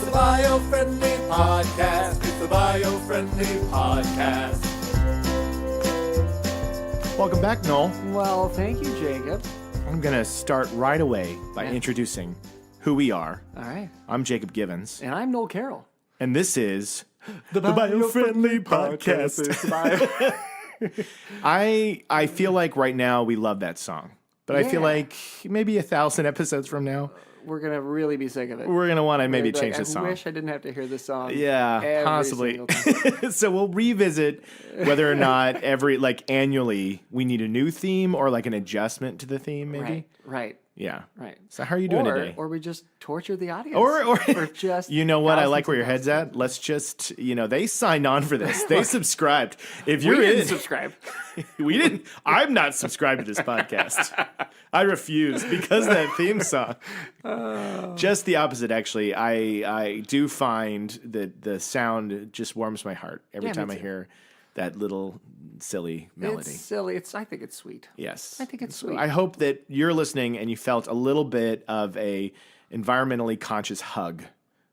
the Biofriendly Podcast. It's the Biofriendly Podcast. Welcome back, Noel. Well, thank you, Jacob. I'm going to start right away by introducing who we are. All right. I'm Jacob Givens. And I'm Noel Carroll. And this is the Biofriendly Podcast. I feel like right now we love that song. But I feel like maybe 1,000 episodes from now, we're going to really be sick of it. we're going to want to maybe change the song. I wish I didn't have to hear this song. Yeah, possibly. So we'll revisit whether or not annually we need a new theme or like an adjustment to the theme, maybe. Right. Yeah. Right. So how are you doing today? Or we just torture the audience. Or just you know what? I like where your head's at. Let's just, they signed on for this. They subscribed. If you're we didn't subscribe. We didn't. I'm not subscribed to this podcast. I refuse because of that theme song. Just the opposite, actually. I do find that the sound just warms my heart every time I hear that little silly melody. It's silly. I think it's sweet. Yes. I think it's sweet. I hope that you're listening and you felt a little bit of a environmentally conscious hug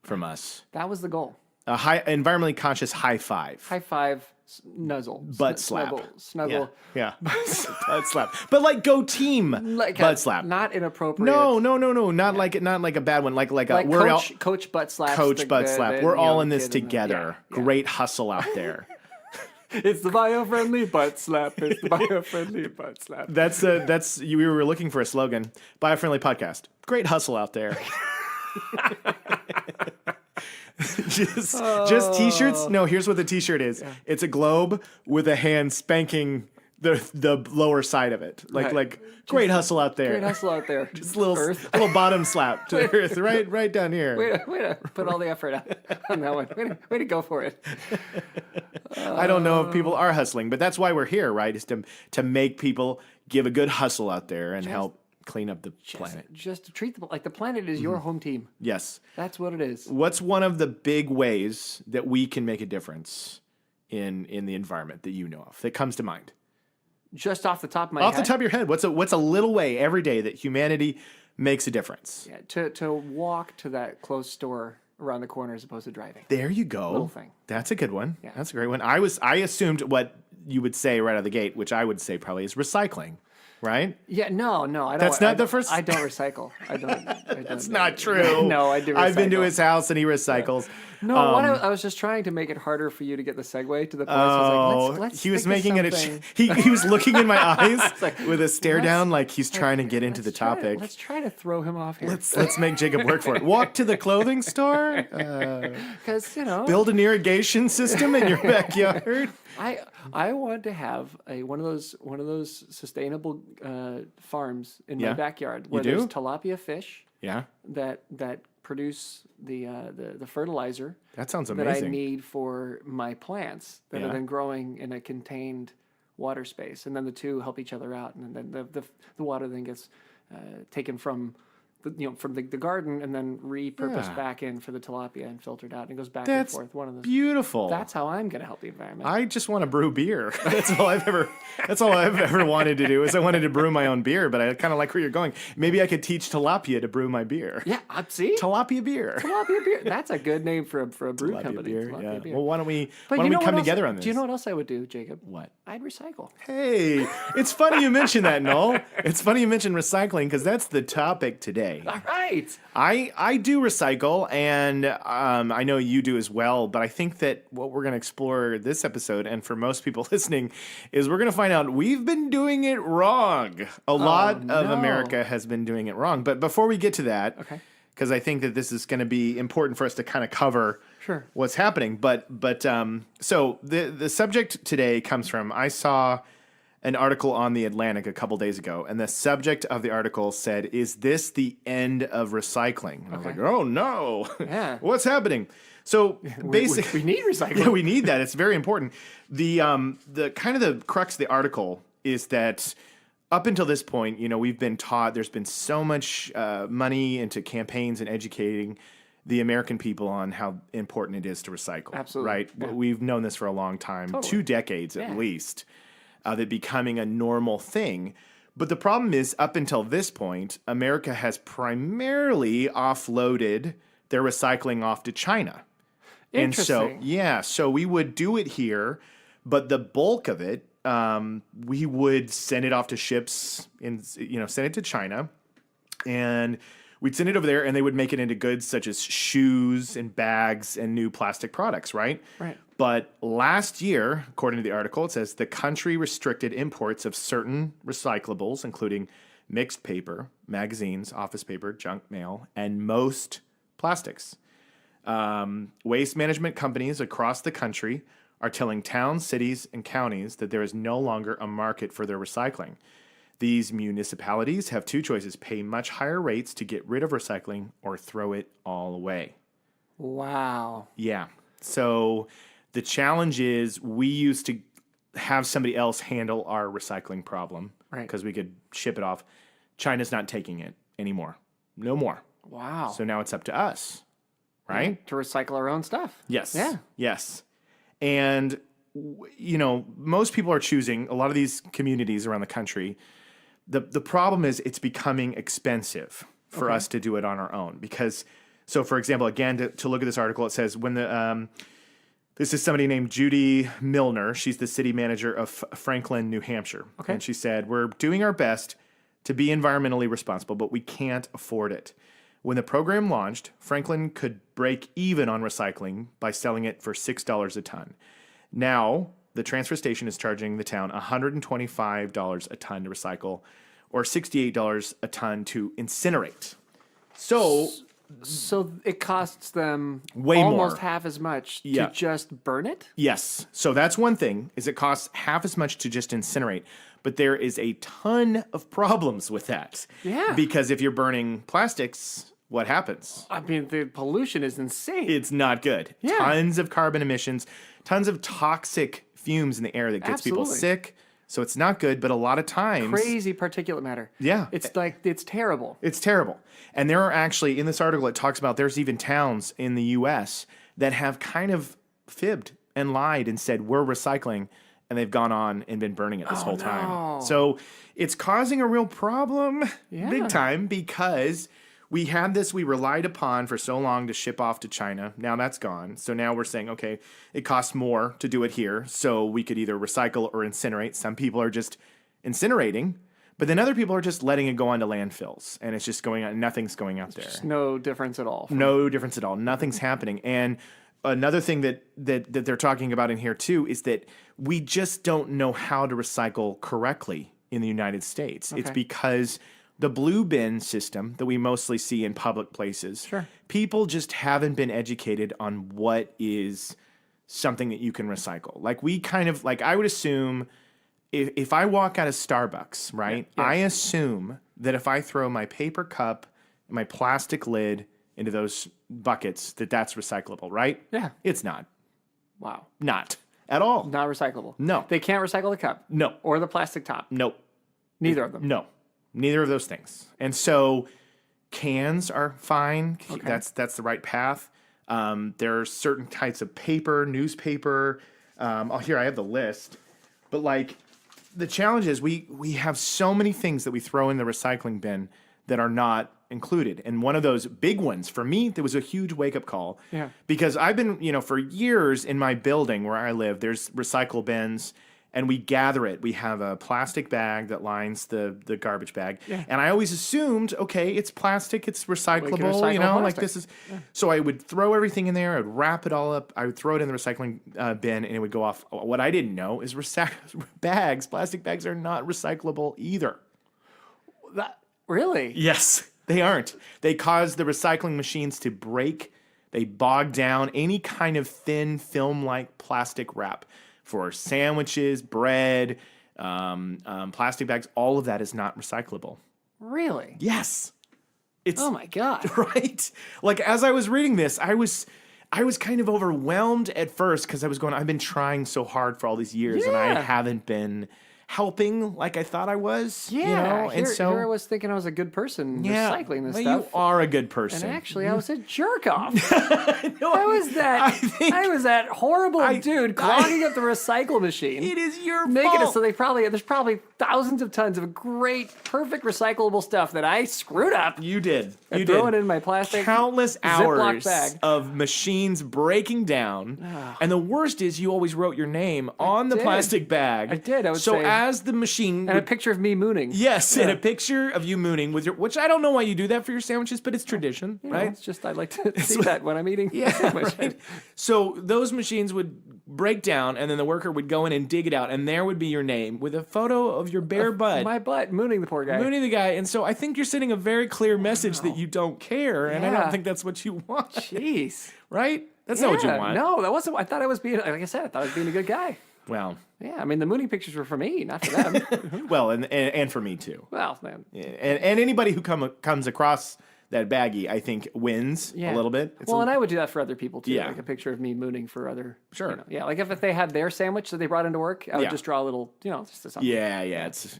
from us. That was the goal. A environmentally conscious high five. High five, nuzzle. Butt slap. Snuggle. Yeah. Butt slap. But go team butt slap. Not inappropriate. No. Not like a bad one. Like Coach butt slap. Coach butt slap. We're all in this together. Yeah. Great hustle out there. It's the Biofriendly butt slap. It's the Biofriendly butt slap. That's we were looking for a slogan. Biofriendly podcast. Great hustle out there. just t-shirts. No, here's what the t-shirt is. Yeah. It's a globe with a hand spanking the lower side of it. Like great hustle out there. Great hustle out there. Just a little bottom slap to earth, right down here. Way to put all the effort out on that one. Way to go for it. I don't know if people are hustling, but that's why we're here, right? Is to make people give a good hustle out there and help clean up the planet. Just to treat like the planet is your home team. Yes. That's what it is. What's one of the big ways that we can make a difference in the environment that you know of that comes to mind? Just off the top of my head? Off the top of your head, what's a little way every day that humanity makes a difference? Yeah, to walk to that closed store around the corner as opposed to driving. There you go. Little thing. That's a good one. Yeah. That's a great one. I assumed what you would say right out of the gate, which I would say probably is recycling. Right? Yeah, no, I don't. That's not the first. I don't recycle. I don't. That's not true. No, I do. Recycle. I've been to his house and he recycles. No, I was just trying to make it harder for you to get the segue to the point. So I was like, let's he was making it. He was looking in my eyes with a stare down, like he's trying to get into the topic. Let's try to throw him off here. Let's make Jacob work for it. Walk to the clothing store. Because build an irrigation system in your backyard. I want to have one of those sustainable farms in my backyard where there's tilapia fish. Yeah. That produce the fertilizer. That sounds amazing. That I need for my plants that are then growing in a contained water space, and then the two help each other out, and then the water then gets taken from the garden and then repurposed back in for the tilapia and filtered out, and it goes back and forth. One of those. Beautiful. That's how I'm going to help the environment. I just want to brew beer. That's all I've ever wanted to do. Is I wanted to brew my own beer, but I kind of like where you're going. Maybe I could teach tilapia to brew my beer. Yeah, see, tilapia beer. Tilapia beer. That's a good name for a brew tilapia company. Beer, tilapia beer. Well, why don't we come together on this? Do you know what else I would do, Jacob? What? I'd recycle. Hey, it's funny you mention that, Noel. It's funny you mention recycling because that's the topic today. All right. I do recycle, and I know you do as well, but I think that what we're going to explore this episode, and for most people listening, is we're going to find out we've been doing it wrong. A lot of America has been doing it wrong. But before we get to that, because I think that this is going to be important for us to kind of cover what's happening. So the subject today comes from, I saw an article on The Atlantic a couple days ago, and the subject of the article said, "Is this the end of recycling?" And I was like, "Oh no, what's happening?" So basically, we need recycling. Yeah, we need that. It's very important. The kind of the crux of the article is that up until this point, we've been taught there's been so much money into campaigns and educating the American people on how important it is to recycle. Absolutely, right? Yeah. We've known this for a long time, 2 decades at least. That becoming a normal thing. But the problem is, up until this point, America has primarily offloaded they're recycling off to China. And so, so we would do it here, but the bulk of it, we would send it off to ships and, send it to China, and we'd send it over there and they would make it into goods such as shoes and bags and new plastic products, right? Right. But last year, according to the article, it says the country restricted imports of certain recyclables, including mixed paper, magazines, office paper, junk mail, and most plastics. Waste management companies across the country are telling towns, cities, and counties that there is no longer a market for their recycling. These municipalities have two choices: pay much higher rates to get rid of recycling or throw it all away. Wow. Yeah. So the challenge is we used to have somebody else handle our recycling problem because we could ship it off. China's not taking it anymore. No more. Wow. So now it's up to us, right? To recycle our own stuff. Yes. Yeah. Yes. And, most people are choosing, a lot of these communities around the country, the problem is it's becoming expensive for us to do it on our own. Because, so for example, again, to look at this article, it says when this is somebody named Judy Milner. She's the city manager of Franklin, New Hampshire. Okay. And she said, we're doing our best to be environmentally responsible, but we can't afford it. When the program launched, Franklin could break even on recycling by selling it for $6 a ton. Now, the transfer station is charging the town $125 a ton to recycle, or $68 a ton to incinerate. So it costs them way almost more. half as much to just burn it? Yes. So that's one thing, is it costs half as much to just incinerate. But there is a ton of problems with that. Yeah. Because if you're burning plastics, what happens? I mean, the pollution is insane. It's not good. Yeah. Tons of carbon emissions, tons of toxic fumes in the air that gets people sick. So it's not good, but a lot of times... Crazy particulate matter. Yeah. It's terrible. It's terrible. And there are actually, in this article, it talks about there's even towns in the U.S. that have kind of fibbed and lied and said, we're recycling, and they've gone on and been burning it this whole time. So it's causing a real problem big time because... we had this we relied upon for so long to ship off to China. Now that's gone. So now we're saying, okay, it costs more to do it here. So we could either recycle or incinerate. Some people are just incinerating, but then other people are just letting it go onto landfills. And it's just going on. Nothing's going out there. Just no difference at all. No difference at all. Nothing's happening. And another thing that they're talking about in here too is that we just don't know how to recycle correctly in the United States. Okay. It's because... the blue bin system that we mostly see in public places, people just haven't been educated on what is something that you can recycle. Like I would assume if I walk out of Starbucks, right, I assume that if I throw my paper cup and my plastic lid into those buckets, that's recyclable, right? Yeah. It's not. Wow. Not at all. Not recyclable. No. They can't recycle the cup. No. Or the plastic top. Nope. Neither of them. No. Neither of those things. And so cans are fine. Okay. That's the right path. There are certain types of paper, newspaper. Here I have the list. But the challenge is we have so many things that we throw in the recycling bin that are not included. And one of those big ones for me, there was a huge wake-up call. Yeah. Because I've been, for years in my building where I live, there's recycle bins. And we gather it. We have a plastic bag that lines the garbage bag. Yeah. And I always assumed, okay, it's plastic, it's recyclable, like this is. Yeah. So I would throw everything in there, I would wrap it all up, I would throw it in the recycling bin, and it would go off. What I didn't know is plastic bags are not recyclable either. Really? Yes, they aren't. They cause the recycling machines to break. They bog down any kind of thin film-like plastic wrap. For sandwiches, bread, plastic bags, all of that is not recyclable. Really? Yes. Oh my God. Right? As I was reading this, I was kind of overwhelmed at first because I've been trying so hard for all these years and I haven't been helping like I thought I was. Yeah, you know? here, And so here I was thinking I was a good person recycling this well, stuff. You are a good person. And actually, I was a jerk off. No, I was that horrible dude clogging up the recycle machine. It is your making fault. it so there's probably thousands of tons of great, perfect recyclable stuff that I screwed up. You did. And You throw did. it in my plastic Countless Ziploc hours bag. of machines breaking down. And the worst is you always wrote your name on the did. plastic bag. I did. I would so say- as the machine and a picture of me mooning. Yes, and a picture of you mooning with your, which I don't know why you do that for your sandwiches, but it's tradition, You know, right? it's just I like to see that when I'm eating. Yeah, sandwich. right. So those machines would break down, and then the worker would go in and dig it out, and there would be your name with a photo of your bare butt. My butt mooning the poor guy. Mooning the guy, and so I think you're sending a very clear message that you don't care, and I Yeah. don't think that's what you want, Jeez. right? That's not what you Yeah, want. No, that wasn't. I thought I was being. Like I said, I thought I was being a good guy. Well, Yeah, I mean the mooning pictures were for me, not for them. well, and for me too. Well, man. And anybody who comes across that baggie, I think, wins a little bit. It's Well, a- and I would do that for other people too. Yeah. Like a picture of me mooning for other. Sure. You know, yeah, like if they had their sandwich that they brought into work, I would Yeah. just draw a little, just something. yeah, it's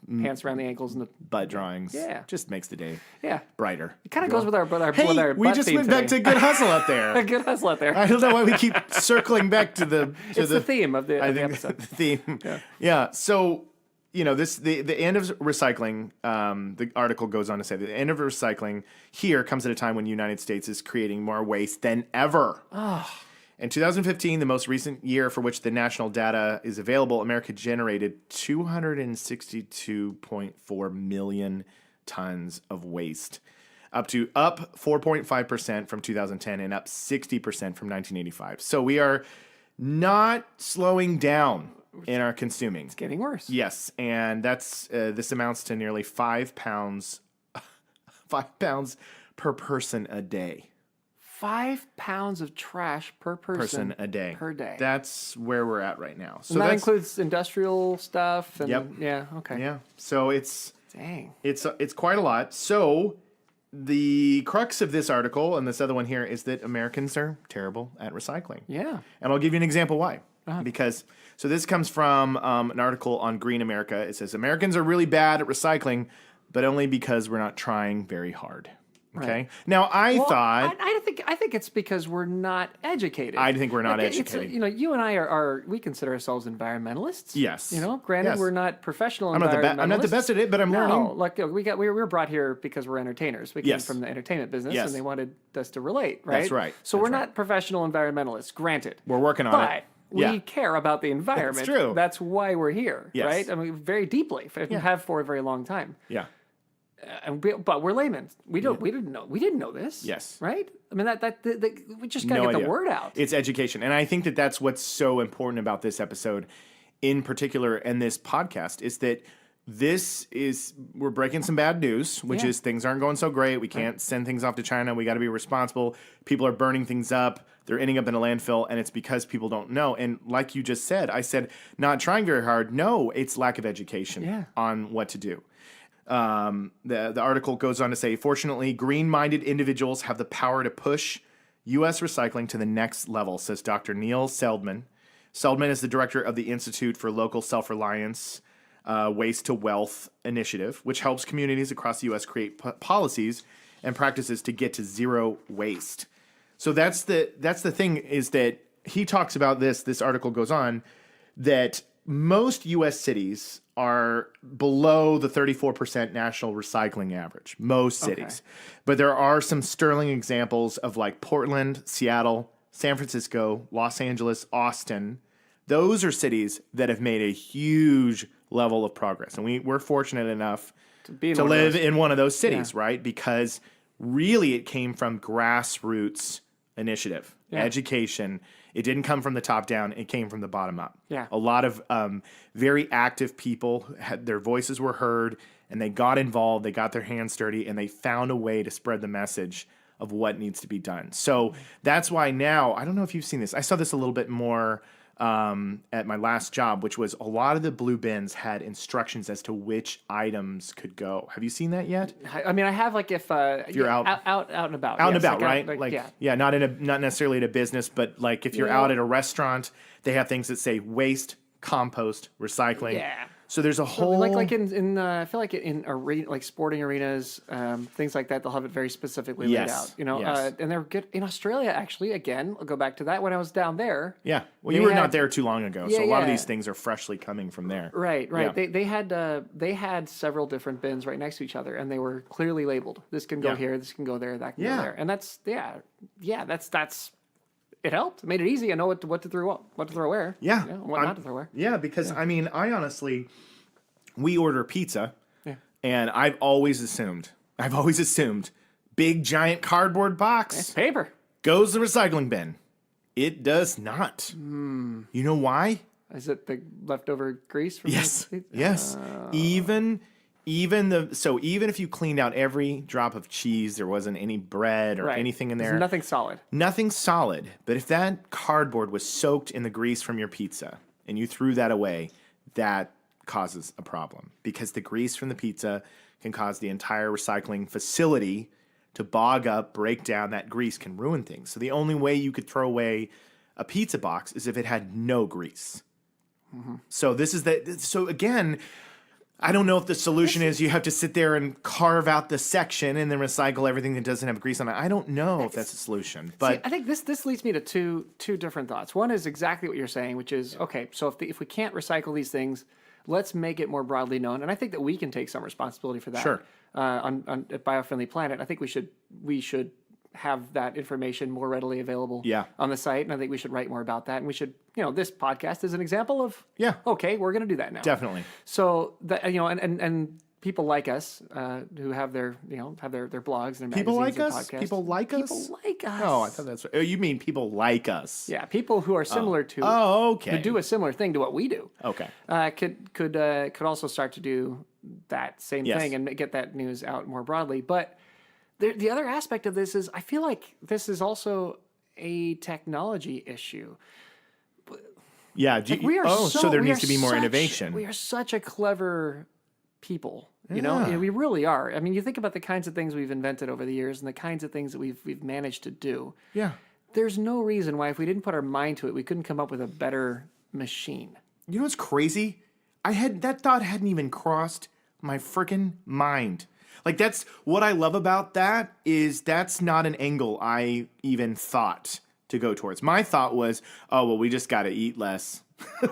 Pants around the ankles and the. butt drawings. Yeah. Just makes the day Yeah. brighter. It kind of goes with our Hey, with our we butt just theme went back to today. good hustle up A there. good hustle out there. I don't know why we keep circling back to the It's the theme of the episode. the theme. Yeah. So the end of recycling. The article goes on to say that the end of recycling here comes at a time when the United States is creating more waste than ever. In 2015, the most recent year for which the national data is available, America generated 262.4 million tons of waste, up 4.5% from 2010 and up 60% from 1985. So we are not slowing down in our consuming. Getting worse. Yes, and that's this amounts to nearly 5 pounds, 5 pounds per person a day. 5 pounds of trash per person A day. Per day. That's where we're at right now. So and that that's, includes industrial stuff. And, Yep. Yeah. Okay. yeah. So it's Dang. quite a lot. So the crux of this article and this other one here is that Americans are terrible at recycling. Yeah. And I'll give you an example why. Because so this comes from an article on Green America. It says Americans are really bad at recycling, but only because we're not trying very hard. Okay. Right. Now I Well, thought I think it's because we're not educated. I think we're not Like, educated. you and I are we consider ourselves environmentalists. Yes. Granted Yes. we're not professional I'm environmentalists. not the best at it, but I'm No, learning. like we were brought here because we're entertainers. We came Yes. from the entertainment business, Yes. and they wanted us to relate, right? That's right. So That's we're right. not professional environmentalists. Granted, We're working on but it. we Yeah. care about the environment. true. That's why we're here, Yes. right? I mean, very deeply, and have for a very long time. Yeah. But we're laymen. We didn't know this. Yes. Right. I mean we just gotta No get idea. the word out. It's education. And I think that that's what's so important about this episode in particular and this podcast is that we're breaking some bad news, which Yeah. is things aren't going so great. We can't send things off to China. We got to be responsible. People are burning things up. They're ending up in a landfill, and it's because people don't know. And like you just said, I said, not trying very hard. No, it's lack of education on what to do. The article goes on to say, fortunately, green-minded individuals have the power to push U.S. recycling to the next level, says Dr. Neil Seldman. Seldman is the director of the Institute for Local Self-Reliance Waste to Wealth Initiative, which helps communities across the U.S. create policies and practices to get to zero waste. So that's the thing is that he talks about this article goes on, that most U.S. cities are below the 34% national recycling average, most cities. But there are some sterling examples of like Portland, Seattle, San Francisco, Los Angeles, Austin. Those are cities that have made a huge level of progress. And we're fortunate enough to live in one of those cities, right? Because really it came from grassroots initiative, education. It didn't come from the top down. It came from the bottom up. Yeah. A lot of very active people, their voices were heard, and they got involved. They got their hands dirty, and they found a way to spread the message of what needs to be done. So that's why now, I don't know if you've seen this. I saw this a little bit more at my last job, which was a lot of the blue bins had instructions as to which items could go. Have you seen that yet? I mean, I have like if you're out and about. Out and yes, about, like, right? Yeah, not necessarily at a business, but like if you're out at a restaurant, they have things that say waste compost, recycling. Yeah. So there's a whole Like in I feel like in arena, like sporting arenas, things like that, they'll have it very specifically laid out. Yes. And they're good in Australia. Actually, again, I'll go back to that when I was down there. Yeah. Well, They you were had- not there too long ago, so Yeah, a lot of yeah. these things are freshly coming from there. Right. Yeah. They had several different bins right next to each other, and they were clearly labeled. This can go Yeah. here. This can go there. That can Yeah. go there. And that's that's. It helped. It made it easy. I know what to throw where. Yeah. What not to throw where. Yeah, because I mean, I honestly, we order pizza, Yeah. and I've always assumed, big giant cardboard box It's paper. goes the recycling bin. It does not. You know why? Is it the leftover grease from Yes. the Yes. Even if you cleaned out every drop of cheese, there wasn't any bread or Right. anything in There's there. nothing solid. Nothing solid. But if that cardboard was soaked in the grease from your pizza and you threw that away, that causes a problem because the grease from the pizza can cause the entire recycling facility to bog up, break down. That grease can ruin things. So the only way you could throw away a pizza box is if it had no grease. So so again, I don't know if the solution is you have to sit there and carve out the section and then recycle everything that doesn't have grease on it. I don't know if that's a solution, but See, I think this leads me to two different thoughts. One is exactly what you're saying, which is okay. So if we can't recycle these things, let's make it more broadly known. And I think that we can take some responsibility for that. Sure. On at Biofriendly Planet, I think we should have that information more readily available. Yeah. On the site, and I think we should write more about that. And we should, this podcast is an example of. Yeah. Okay, we're going to do that now. definitely. So that and people like us who have their their blogs and their People like magazines us? and podcasts. People like us? People like us. Oh, I thought that's. Oh, you mean people like us? Yeah, people who are similar to Oh, okay. who do a similar thing to what we do. Okay. Could also start to do that same Yes. thing and get that news out more broadly. But the other aspect of this is I feel like this is also a technology issue. Yeah. We are so there we needs are to be more such- innovation. We are such a clever people. You Yeah. know, we really are. I mean, you think about the kinds of things we've invented over the years and the kinds of things that we've managed to do. Yeah. There's no reason why, if we didn't put our mind to it, we couldn't come up with a better machine. You know what's crazy? That thought hadn't even crossed my freaking mind. Like that's what I love about that is that's not an angle I even thought to go towards. My thought was, oh well, we just got to eat less.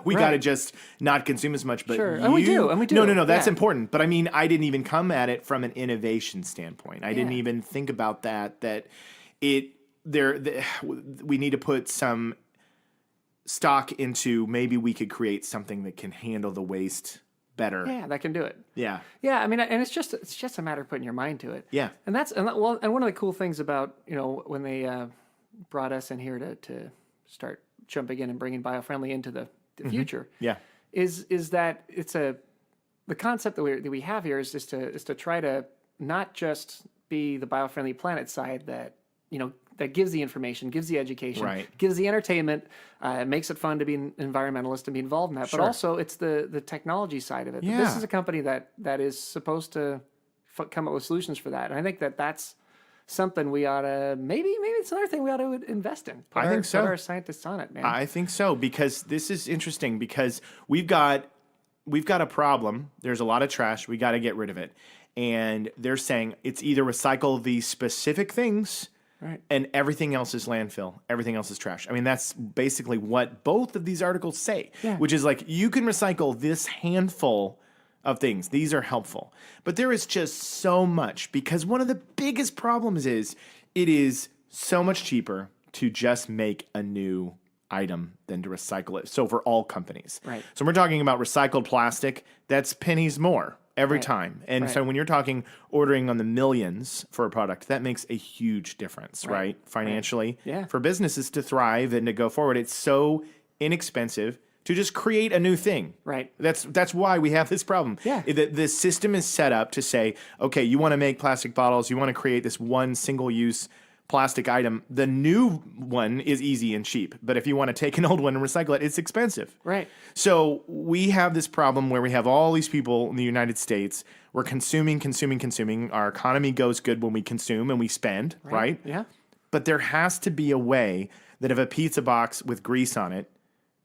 We got to just not consume as much. But Sure. And we do. No. That's Yeah. important. But I mean, I didn't even come at it from an innovation standpoint. I didn't Yeah. even think about that. We need to put some stock into maybe we could create something that can handle the waste better. Yeah, that can do it. Yeah. Yeah, I mean, and it's just a matter of putting your mind to it. Yeah. And one of the cool things about when they brought us in here to start jumping in and bringing Biofriendly into the future. Yeah. Is that the concept that we have here is to try to not just be the Biofriendly Planet side that that gives the information, gives the education, Right. gives the entertainment, makes it fun to be an environmentalist and be involved in that. Sure. But also it's the technology side of it. Yeah. This is a company that is supposed to come up with solutions for that. And I think that's something we ought to maybe it's another thing we ought to invest in. I think so. Put our scientists on it, man. I think so because this is interesting because we've got a problem. There's a lot of trash. We got to get rid of it. And they're saying it's either recycle these specific things Right. and everything else is landfill. Everything else is trash. I mean, that's basically what both of these articles say, Yeah. which is like you can recycle this handful of things. These are helpful. But there is just so much because one of the biggest problems is it is so much cheaper to just make a new item than to recycle it. So for all companies. Right. So we're talking about recycled plastic, that's pennies more every Right. time. And Right. so when you're talking ordering on the millions for a product, that makes a huge difference, right? Financially. Yeah. For businesses to thrive and to go forward, it's so inexpensive to just create a new thing. Right. That's why we have this problem. Yeah. The system is set up to say, okay, you want to make plastic bottles, you want to create this one single-use plastic item. The new one is easy and cheap, but if you want to take an old one and recycle it, it's expensive. Right. So we have this problem where we have all these people in the United States. We're consuming. Our economy goes good when we consume and we spend, right? Yeah. But there has to be a way that if a pizza box with grease on it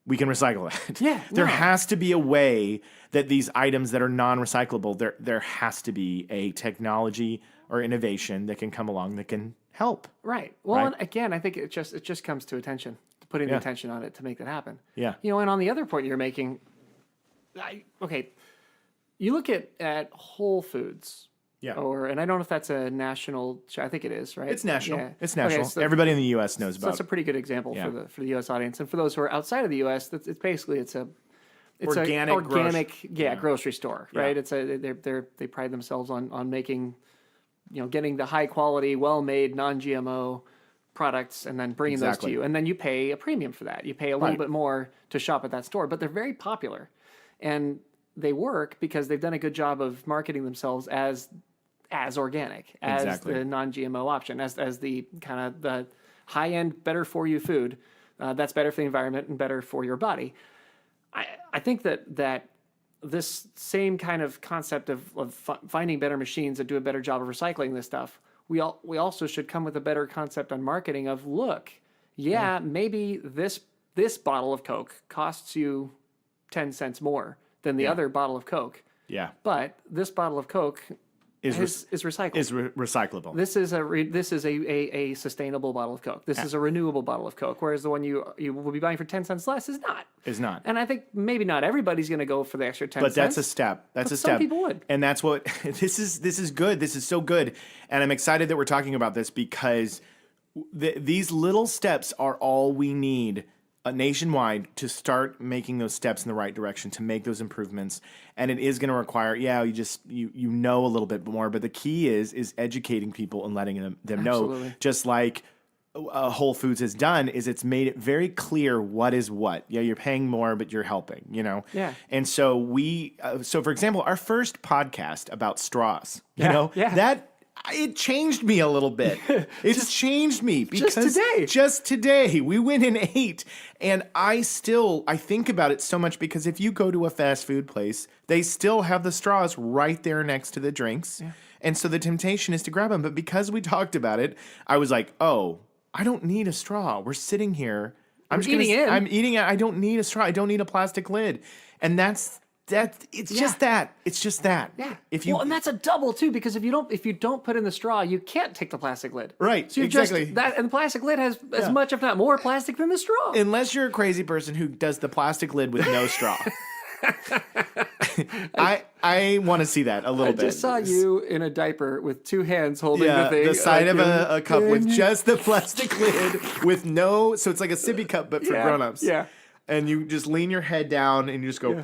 we can recycle that. Yeah, There no. has to be a way that these items that are non-recyclable, there has to be a technology or innovation that can come along that can help. Right. Well, Right? and again, I think it just comes to attention, to putting the attention on it to make that happen. Yeah. And on the other point you're making, you look at Whole Foods. Yeah. And I don't know if that's a national. I think it is, right? It's national. Yeah. It's national. Okay, so Everybody in the U.S. knows so about that's a pretty good example Yeah. for the U.S. audience, and for those who are outside of the U.S., it's basically it's Organic a organic grocery store, right? Yeah. It's they pride themselves on making, getting the high quality, well made, non-GMO products and then bringing those to you, and then you pay a premium for that. You pay a little Right. bit more to shop at that store, but they're very popular, and they work because they've done a good job of marketing themselves as organic, as Exactly. the non-GMO option, as the kind of the high-end, better for you food that's better for the environment and better for your body. I think that this same kind of concept of finding better machines that do a better job of recycling this stuff, we also should come with a better concept on marketing of, look, maybe this bottle of Coke costs you 10 cents more than the other bottle of Coke, Yeah. but this bottle of Coke is recyclable. Is recyclable. This is a sustainable bottle of Coke. This is a renewable bottle of Coke, whereas the one you will be buying for 10 cents less is not. Is not. And I think maybe not everybody's going to go for the extra 10 But cents. that's a step. That's But a some step. people would. And that's what this is good. This is so good. And I'm excited that we're talking about this because these little steps are all we need nationwide to start making those steps in the right direction, to make those improvements. And it is going to require, you know a little bit more, but the key is educating people and letting them know, Absolutely. just like Whole Foods has done, is it's made it very clear what is what. Yeah, you're paying more, but you're helping, Yeah. And so so for example, our first podcast about straws, Yeah. that it changed me a little bit. It's changed me because just today we went and ate, and I think about it so much because if you go to a fast food place, they still have the straws right there next to the drinks. Yeah. And so the temptation is to grab them. But because we talked about it, I was like, oh, I don't need a straw. We're sitting here. I'm eating it. I don't need a straw. I don't need a plastic lid. And it's just that. It's just that. Yeah. And that's a double too, because if you don't put in the straw, you can't take the plastic lid. Right. So exactly. and the plastic lid has as much, if not more, plastic than the straw. Unless you're a crazy person who does the plastic lid with no straw. I want to see that a little bit. I just saw you in a diaper with two hands holding the thing. The side of a cup with just the plastic lid with no, so it's like a sippy cup, but for grown-ups. Yeah. And you just lean your head down and you just go,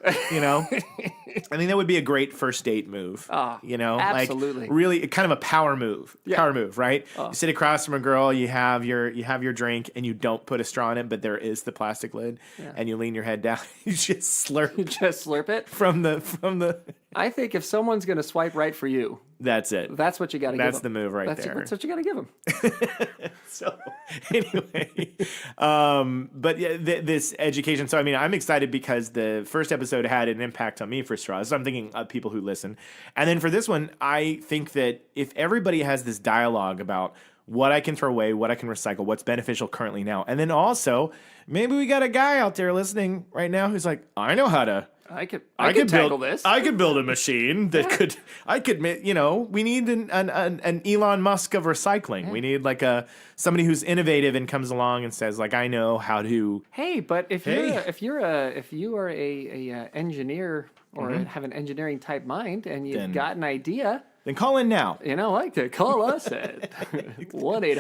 I think that would be a great first date move. Absolutely. Like really kind of a power move. Yeah. Power move, right? You sit across from a girl, you have your drink, and you don't put a straw in it, but there is the plastic lid, and you lean your head down, you just slurp. You just slurp it from the. I think if someone's going to swipe right for you, that's it. That's what you got to give them. That's the move there. That's what you got to give them. So anyway, but yeah, this education. So I mean, I'm excited because the first episode had an impact on me for straws. So I'm thinking of people who listen, and then for this one, I think that if everybody has this dialogue about what I can throw away, what I can recycle, what's beneficial currently now, and then also maybe we got a guy out there listening right now who's like, I know how to. I could tackle this. I could build a machine that could. We need an Elon Musk of recycling. We need like somebody who's innovative and comes along and says like, I know how to. Hey, but if you are a engineer or have an engineering type mind and you've got an idea, then call in now. Like to call us at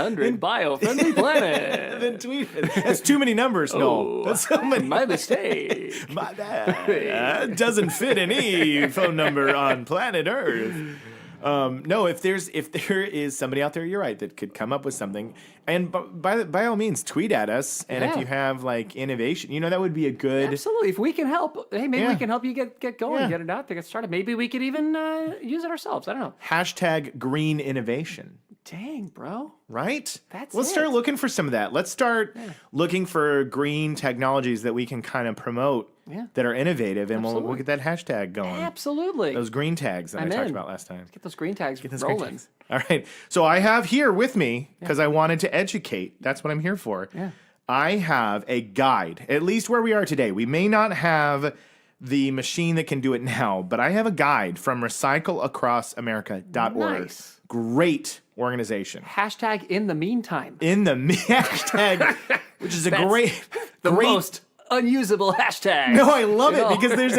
1-800-Biofriendly Planet. Then tweet it. That's too many numbers. No, that's so many. My mistake. My bad. Doesn't fit any phone number on planet Earth. No, if there is somebody out there, you're right, that could come up with something, and by all means, tweet at us. And if you have like innovation, that would be a good. Absolutely. If we can help, hey, maybe we can help you get going, get it out there, get started. Maybe we could even use it ourselves. I don't know. # green innovation. Dang, bro. Right? Let's start looking for some of that. Let's start looking for green technologies that we can kind of promote that are innovative, and we'll get that hashtag going. Absolutely. Those green tags that I talked about last time. Get those green tags rolling. All right. So I have here with me, because I wanted to educate. That's what I'm here for. Yeah. I have a guide, at least where we are today. We may not have the machine that can do it now, but I have a guide from recycleacrossamerica.org. Nice. Great organization. Hashtag in the meantime. Hashtag, which is a great most unusable hashtag. No, I love it because there's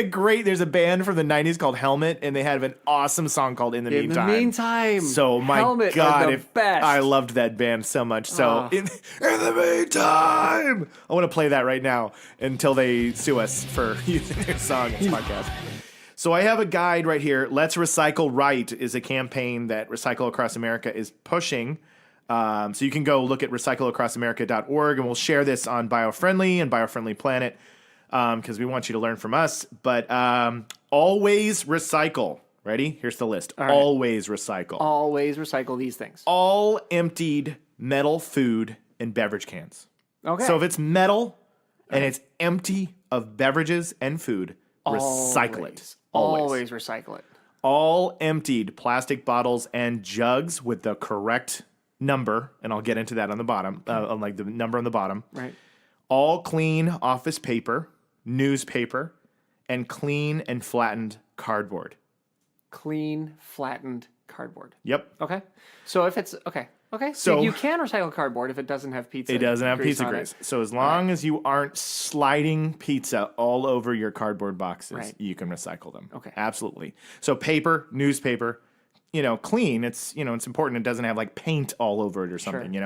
a band from the 90s called Helmet, and they had an awesome song called In the Meantime. In the meantime. So my Helmet God, are the best. I loved that band so much. So in the meantime, I want to play that right now until they sue us for using their song in this podcast. So I have a guide right here. Let's Recycle Right is a campaign that Recycle Across America is pushing. So you can go look at recycleacrossamerica.org, and we'll share this on Biofriendly and Biofriendly Planet because we want you to learn from us. But always recycle. Ready? Here's the list. All right. Always recycle. Always recycle these things. All emptied metal food and beverage cans. Okay. So if it's metal and it's empty of beverages and food, recycle it. Always recycle it. All emptied plastic bottles and jugs with the correct number, and I'll get into that on the bottom, like the number on the bottom. Right. All clean office paper, newspaper, and clean and flattened cardboard. Clean, flattened cardboard. Yep. Okay. So if it's okay. So you can recycle cardboard if it doesn't have pizza. It doesn't have pizza on grease. it. So as long as you aren't sliding pizza all over your cardboard boxes, you can recycle them. Okay. Absolutely. So paper, newspaper, clean. It's important. It doesn't have like paint all over it or something,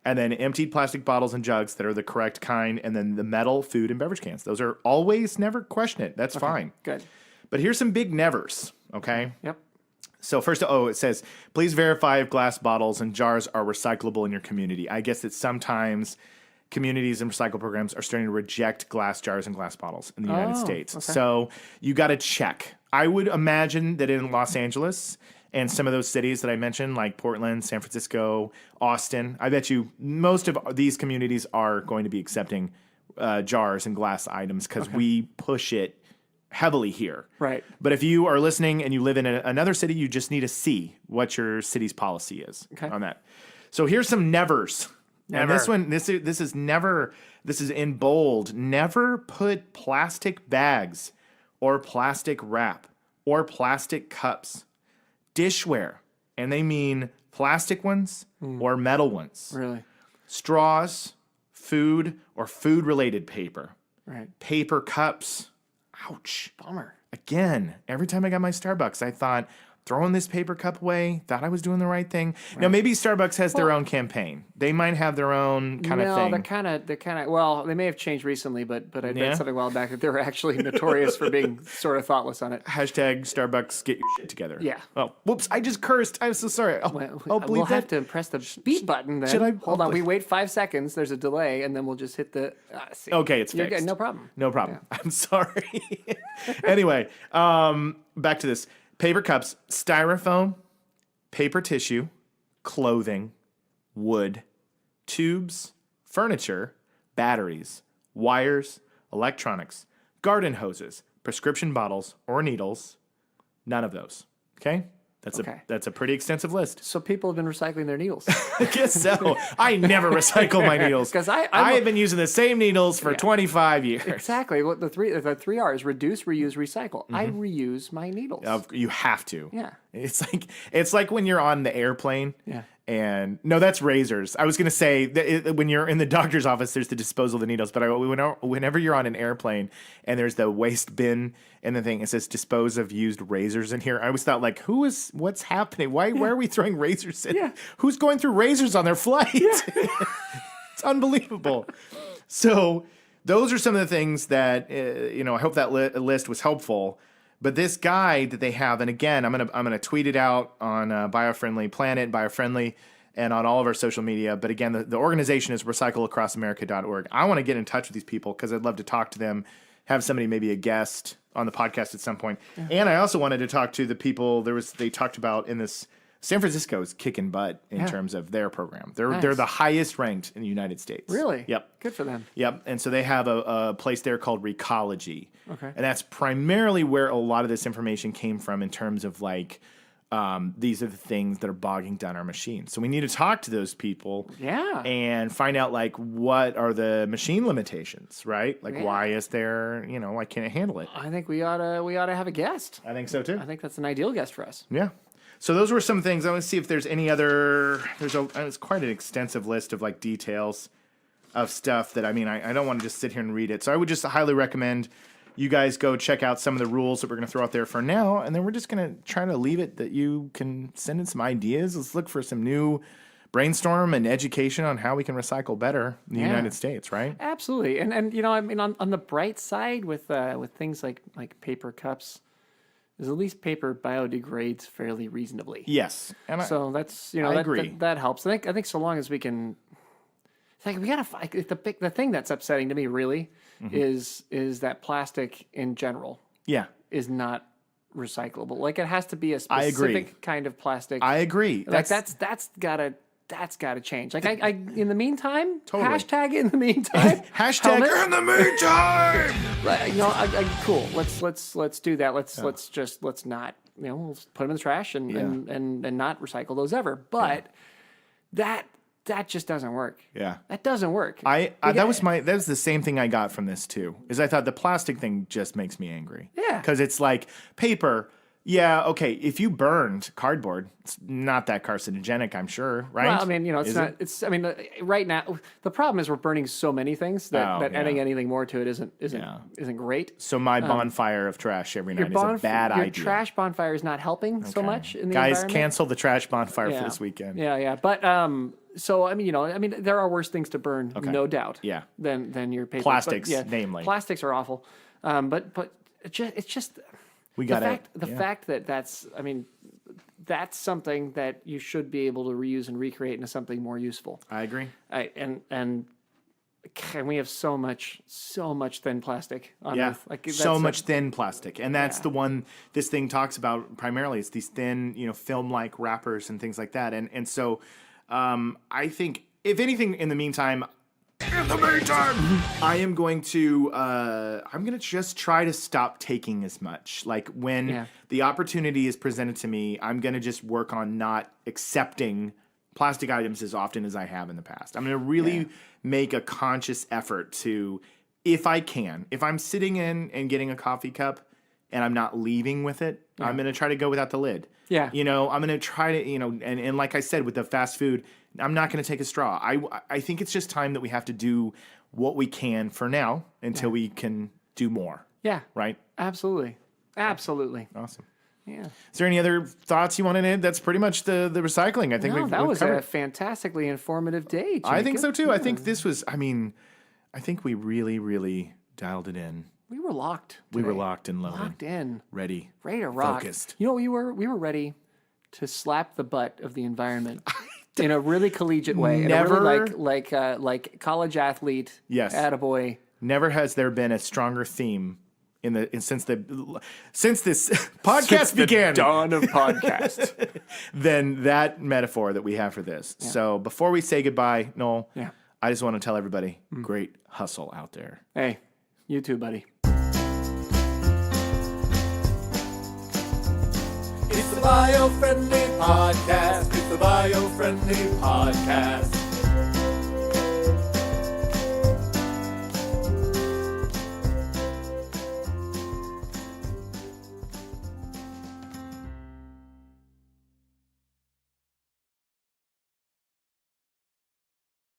And then emptied plastic bottles and jugs that are the correct kind. And then the metal food and beverage cans. Those are always, never question it. That's fine. Good. But here's some big nevers, okay? Yep. So first, it says, please verify if glass bottles and jars are recyclable in your community. I guess that sometimes communities and recycle programs are starting to reject glass jars and glass bottles in the United States. Okay. So you got to check. I would imagine that in Los Angeles and some of those cities that I mentioned, like Portland, San Francisco, Austin, I bet you most of these communities are going to be accepting jars and glass items because we push it heavily here. Right. But if you are listening and you live in another city, you just need to see what your city's policy is on that. So here's some nevers. Never. And this one, this is never, this is in bold. Never put plastic bags or plastic wrap or plastic cups, dishware, and they mean plastic ones or metal ones. Really? Straws, food, or food-related paper. Right. Paper cups. Ouch. Bummer. Again, every time I got my Starbucks, I thought, throwing this paper cup away, thought I was doing the right thing. Now, maybe Starbucks has their own campaign. They might have their own kind of thing. No, they're kind of, well, they may have changed recently, but I read something a while back that they were actually notorious for being sort of thoughtless on it. Hashtag Starbucks, get your shit together. Yeah. Oh, whoops, I just cursed. I'm so sorry. We'll have to press the beep button then. Should I? Hold on, we wait 5 seconds, there's a delay, and then we'll just hit the, see. Okay, it's You're fixed. good, no problem. No problem. Yeah. I'm sorry. Anyway, back to this. Paper cups, styrofoam, paper tissue, clothing, wood, tubes, furniture, batteries, wires, electronics, garden hoses, prescription bottles, or needles. None of those. Okay? That's a pretty extensive list. So people have been recycling their needles. I guess so. I never recycle my needles. Because I have been using the same needles for 25 years. Exactly. What the three R's: reduce, reuse, recycle. I reuse my needles. You have to. Yeah. It's like when you're on the airplane. Yeah. And no, that's razors. I was going to say that when you're in the doctor's office, there's the disposal of the needles. But whenever you're on an airplane and there's the waste bin and the thing, it says dispose of used razors in here. I always thought, like, what's happening? Why are we throwing razors in? Yeah. Who's going through razors on their flight? Yeah. It's unbelievable. So those are some of the things that, I hope that list was helpful. But this guide that they have, and again, I'm gonna tweet it out on Biofriendly Planet, Biofriendly, and on all of our social media. But again, the organization is recycleacrossamerica.org. I want to get in touch with these people because I'd love to talk to them, have somebody, maybe a guest on the podcast at some point. Yeah. And I also wanted to talk to the people they talked about in this. San Francisco is kicking butt in terms of their program. They're the highest ranked in the United States. Really? Yep. Good for them. Yep. And so they have a place there called Recology. Okay. And that's primarily where a lot of this information came from in terms of like these are the things that are bogging down our machines. So we need to talk to those people and find out, like, what are the machine limitations, right? Like, why is there, why can't it handle it? I think we ought to have a guest. I think so too. I think that's an ideal guest for us. Yeah. So those were some things. I want to see if there's any other. It's quite an extensive list of like details of stuff that I don't want to just sit here and read it. So I would just highly recommend you guys go check out some of the rules that we're going to throw out there for now, and then we're just going to try to leave it that you can send in some ideas. Let's look for some new brainstorm and education on how we can recycle better in the United States, right? Absolutely. And on the bright side with things like paper cups, is at least paper biodegrades fairly reasonably. Yes. And so that's I agree. That helps. I think so long as we can. Like we gotta. The thing that's upsetting to me really is that plastic in general. Yeah. Is not recyclable. Like it has to be a specific kind of plastic. I agree. Like that's gotta change. Like I in the meantime, Totally. hashtag in the meantime. Hashtag helmet. in the meantime. Cool. Let's do that. Let's not. We'll put them in the trash and not recycle those ever. But that just doesn't work. Yeah. That doesn't work. That was the same thing I got from this too. Is I thought the plastic thing just makes me angry. Yeah. Because it's like paper. Yeah, okay. If you burned cardboard, it's not that carcinogenic, I'm sure, right? Well, it's not. It's. Right now the problem is we're burning so many things that adding anything more to it isn't great. So my bonfire of trash every night is a bad your idea. Your trash bonfire is not helping so much in the Guys, environment. cancel the trash bonfire for this weekend. Yeah. But so there are worse things to burn, no doubt. Yeah. Than your paper. Plastics, namely. Plastics are awful. But it's just. We got the fact that that's something that you should be able to reuse and recreate into something more useful. I agree. And we have so much thin plastic on Earth. So much thin plastic, and that's the one this thing talks about primarily. It's these thin, film-like wrappers and things like that. And so, I think if anything, in the meantime, I am going to just try to stop taking as much. Like when the opportunity is presented to me, I'm going to just work on not accepting plastic items as often as I have in the past. I'm going to really make a conscious effort to, if I'm sitting in and getting a coffee cup and I'm not leaving with it, I'm going to try to go without the lid. Yeah. I'm going to try to, and like I said, with the fast food, I'm not going to take a straw. I think it's just time that we have to do what we can for now until we can do more. Yeah. Right? Absolutely. Absolutely. Awesome. Yeah. Is there any other thoughts you want to add? That's pretty much the recycling. I think that was a fantastically informative day, Jacob. I think so too. Yeah. I think this was, I think we really, really dialed it in. We were locked today. We were locked and loaded. Locked in. Ready to rock. Focused. You know what we were ready to slap the butt of the environment. In a really collegiate way. Never, in a really like college athlete. Yes. Attaboy. Never has there been a stronger theme since this podcast began. The dawn of podcasts. Than that metaphor that we have for this. Yeah. So before we say goodbye, Noel, I just want to tell everybody, great hustle out there. Hey, you too, buddy. It's the Biofriendly Podcast. It's the Biofriendly Podcast.